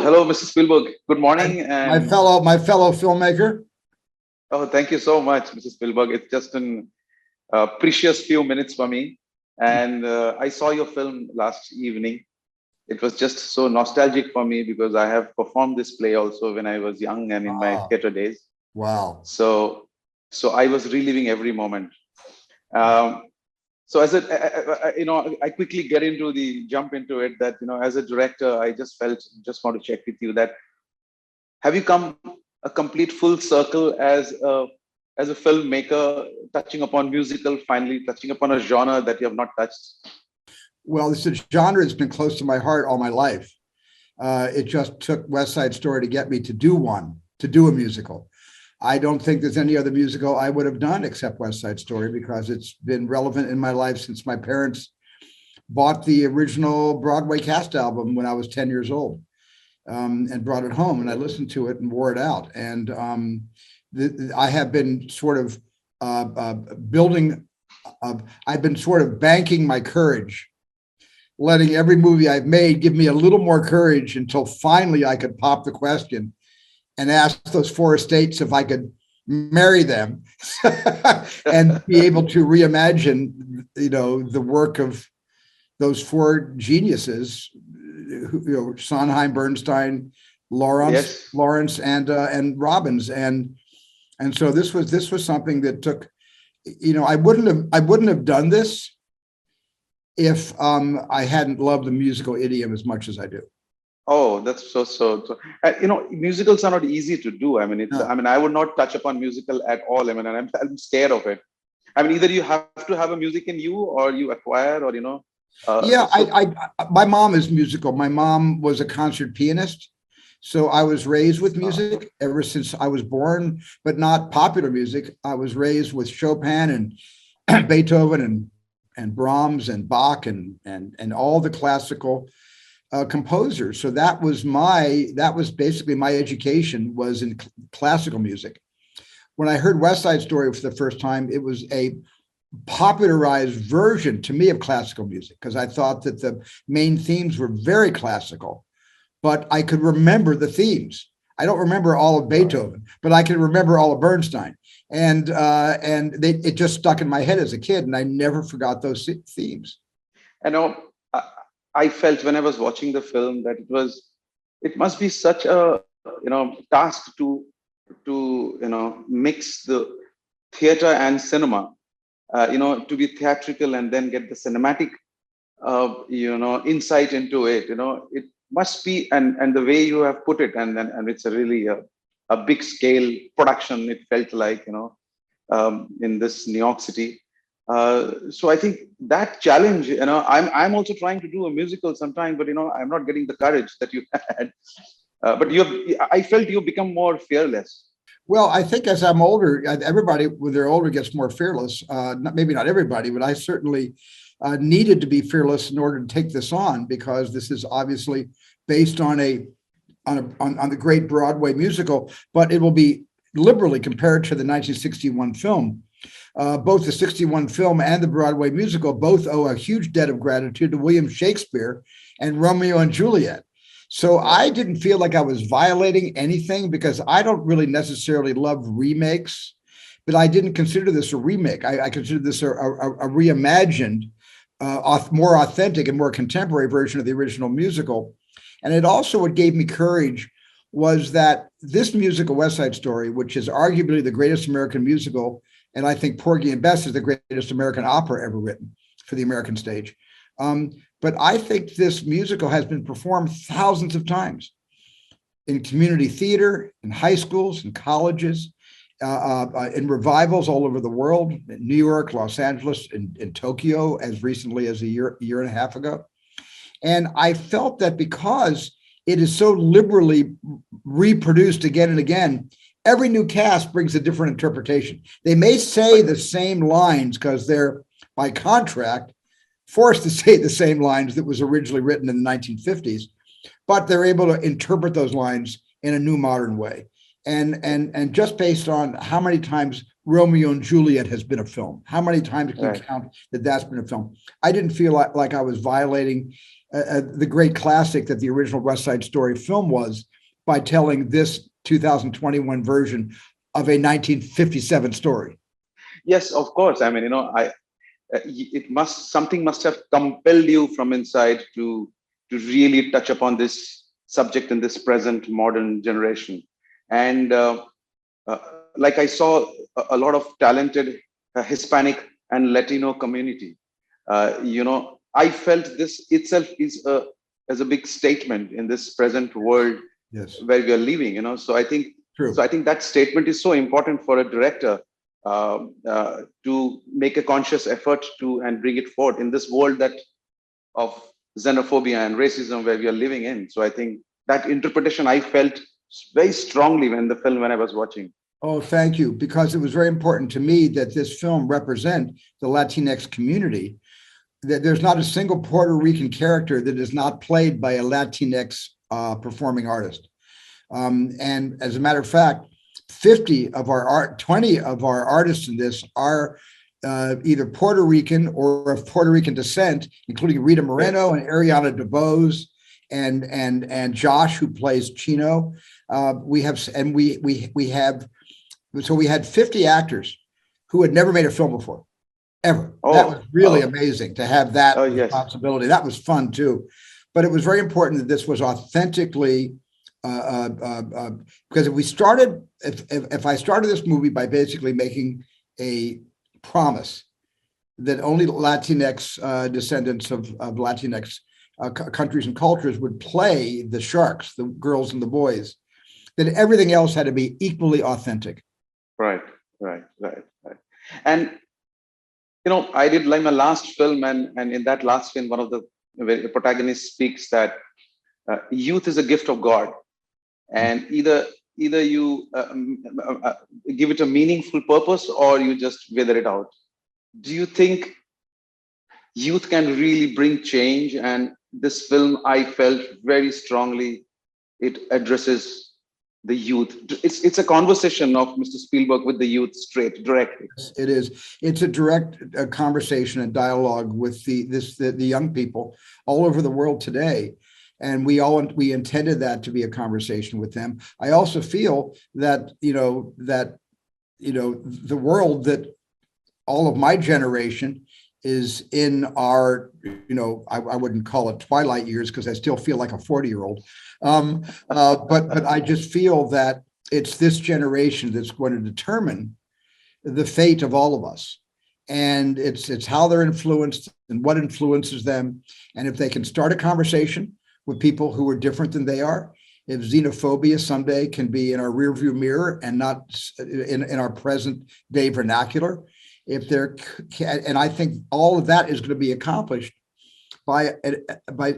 hello, Mr. Spielberg. Good my, morning, my and fellow filmmaker. oh, thank you so much, Mr. Spielberg. It's just an precious few minutes for me, and I saw your film last evening. It was just so nostalgic for me because I have performed this play also when I was young and in my Ah, theater days. wow. So, so I was reliving every moment. Um, so as a, I quickly get into the jump into it that as a director, I just want to check with you that have you come a complete full circle as a filmmaker, touching upon musical, finally touching upon a genre that you have not touched? Well, this is a genre that's been close to my heart all my life. It just took West Side Story to get me to do a musical. I don't think there's any other musical I would have done except West Side Story because it's been relevant in my life since my parents bought the original Broadway cast album when I was 10 years old, and brought it home, and I listened to it and wore it out. And I have been sort of building, I've been sort of banking my courage, letting every movie I've made give me a little more courage until finally I could pop the question and ask those four estates if I could marry them and be able to reimagine, the work of those four geniuses, Sondheim, Bernstein, Yes. Lawrence, and Robbins, and so this was something that took, I wouldn't have done this if I hadn't loved the musical idiom as much as I do. Oh, that's so. Musicals are not easy to do. I mean, No. I would not touch upon musical at all. I mean, and I'm scared of it. I mean, either you have to have a music in you, or you acquire, or Yeah, so. my mom is musical. My mom was a concert pianist. So I was raised with music ever since I was born, but not popular music. I was raised with Chopin and Beethoven and Brahms and Bach and all the classical composers. So that was basically my education was in classical music. When I heard West Side Story for the first time, it was a popularized version to me of classical music because I thought that the main themes were very classical, but I could remember the themes. I don't remember all of Beethoven, but I can remember all of Bernstein, and it just stuck in my head as a kid, and I never forgot those themes. I know I, I felt when I was watching the film that it must be such a task to mix the theater and cinema, to be theatrical and then get the cinematic insight into it. It must be, and the way you have put it, and it's a really a big scale production. It felt like in this New York City. So I think that challenge, I'm also trying to do a musical sometime, but I'm not getting the courage that you had. But I felt you become more fearless. Well, I think as I'm older, everybody when they're older gets more fearless. Maybe not everybody, but I certainly needed to be fearless in order to take this on because this is obviously based on the great Broadway musical, but it will be liberally compared to the 1961 film. Both the 61 film and the Broadway musical both owe a huge debt of gratitude to William Shakespeare and Romeo and Juliet. So I didn't feel like I was violating anything because I don't really necessarily love remakes, but I didn't consider this a remake. I considered this a reimagined, more authentic and more contemporary version of the original musical. And it also what gave me courage was that this musical, West Side Story, which is arguably the greatest American musical, and I think Porgy and Bess is the greatest American opera ever written for the American stage. But I think this musical has been performed thousands of times in community theater, in high schools, in colleges, in revivals all over the world, in New York, Los Angeles, in Tokyo, as recently as a year and a half ago. And I felt that because it is so liberally reproduced again and again, every new cast brings a different interpretation. They may say the same lines because they're by contract forced to say the same lines that was originally written in the 1950s, but they're able to interpret those lines in a new modern way. and just based on how many times Romeo and Juliet has been a film, how many times can you Right. count that that's been a film? I didn't feel like I was violating the great classic that the original West Side Story film was by telling this 2021 version of a 1957 story. Yes, of course. I mean, it must, something must have compelled you from inside to really touch upon this subject in this present modern generation. And uh, like I saw a lot of talented Hispanic and Latino community. I felt this itself is a as a big statement in this present world Yes, where we are living. So I true. think that statement is so important for a director to make a conscious effort to and bring it forth in this world that of xenophobia and racism where we are living in. So I think that interpretation I felt very strongly when I was watching. Oh, thank you, because it was very important to me that this film represent the Latinx community, that there's not a single Puerto Rican character that is not played by a Latinx performing artist. And as a matter of fact, 20 of our artists in this are either Puerto Rican or of Puerto Rican descent, including Rita Moreno and Ariana DeBose and Josh, who plays Chino. We have and we have so we had 50 actors who had never made a film before, ever. That was Oh, really amazing to have that oh yes, responsibility. That was fun too. But it was very important that this was authentically because if I started this movie by basically making a promise that only Latinx descendants of Latinx countries and cultures would play the sharks, the girls and the boys, that everything else had to be equally authentic. right, right. And I did like my last film, and in that last film, one of the protagonist speaks that youth is a gift of God, and either you give it a meaningful purpose or you just wither it out. Do you think youth can really bring change? And this film, I felt very strongly, it addresses the youth. It's a conversation of Mr. Spielberg with the youth straight, directly. It is. It's a direct conversation and dialogue with the young people all over the world today, and we intended that to be a conversation with them. I also feel that the world that all of my generation is in our, I wouldn't call it twilight years because I still feel like a 40-year-old. But I just feel that it's this generation that's going to determine the fate of all of us. And it's how they're influenced and what influences them. And if they can start a conversation with people who are different than they are, if xenophobia someday can be in our rearview mirror and not in our present day vernacular, and I think all of that is going to be accomplished by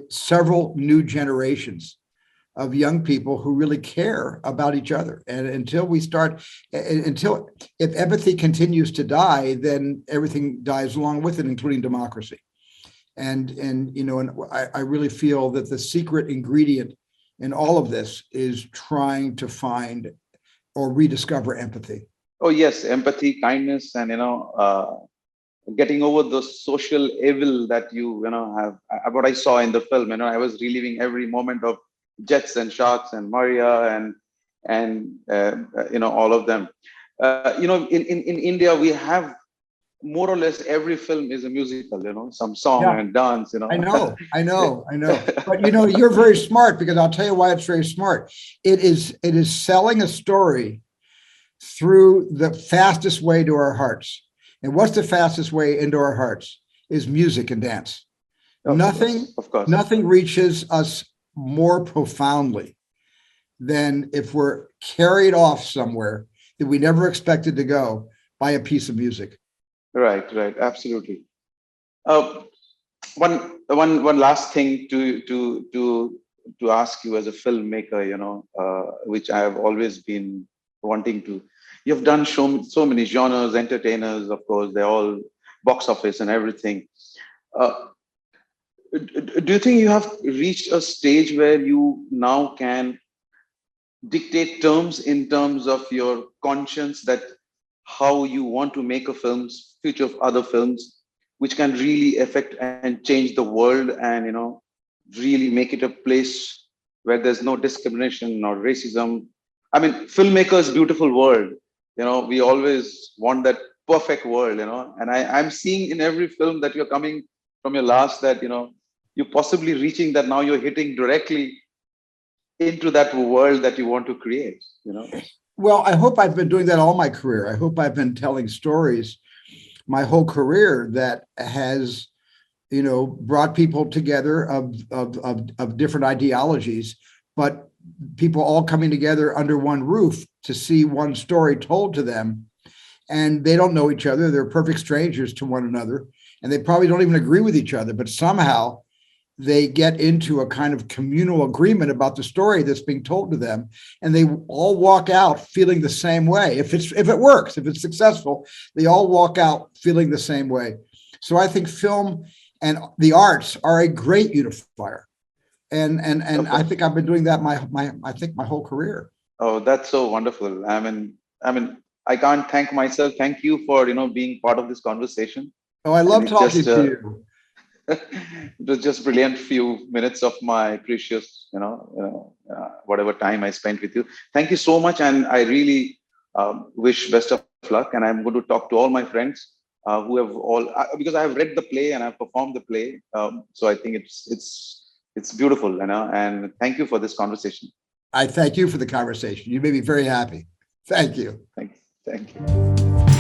several new generations of young people who really care about each other. And if empathy continues to die, then everything dies along with it, including democracy. And I really feel that the secret ingredient in all of this is trying to find or rediscover empathy. Oh yes, empathy, kindness, and getting over the social evil that have. What I saw in the film, I was reliving every moment of Jets and Sharks and Maria and all of them. In India we have more or less every film is a musical. Some song Yeah. and dance. I know. But you're very smart, because I'll tell you why it's very smart. It is selling a story through the fastest way to our hearts. And what's the fastest way into our hearts? Is music and dance. Of course. Nothing reaches us more profoundly than if we're carried off somewhere that we never expected to go by a piece of music. Right, absolutely. One last thing to ask you as a filmmaker, which I have always been wanting to. You've done so many genres, entertainers, of course, they're all box office and everything. Do you think you have reached a stage where you now can dictate terms in terms of your conscience, that how you want to make a films, future of other films, which can really affect and change the world, and really make it a place where there's no discrimination or racism. I mean, filmmakers beautiful world, we always want that perfect world, and I'm seeing in every film that you're coming from your last, that you're possibly reaching that, now you're hitting directly into that world that you want to create. Well, I hope I've been doing that all my career. I hope I've been telling stories my whole career that has, brought people together of different ideologies, but people all coming together under one roof to see one story told to them. And they don't know each other. They're perfect strangers to one another. And they probably don't even agree with each other, but somehow they get into a kind of communal agreement about the story that's being told to them, and they all walk out feeling the same way. If it works, if it's successful, they all walk out feeling the same way. So I think film and the arts are a great unifier, and I think I've been doing that my whole career. Oh, that's so wonderful. I mean, I can't thank myself. Thank you for being part of this conversation. Oh, I And love it talking just to you. it was just brilliant few minutes of my precious, whatever time I spent with you. Thank you so much, and I really wish best of luck. And I'm going to talk to all my friends who have all because I have read the play and I've performed the play. So I think it's beautiful, And thank you for this conversation. I thank you for the conversation. You made me very happy. Thank you. Thank you.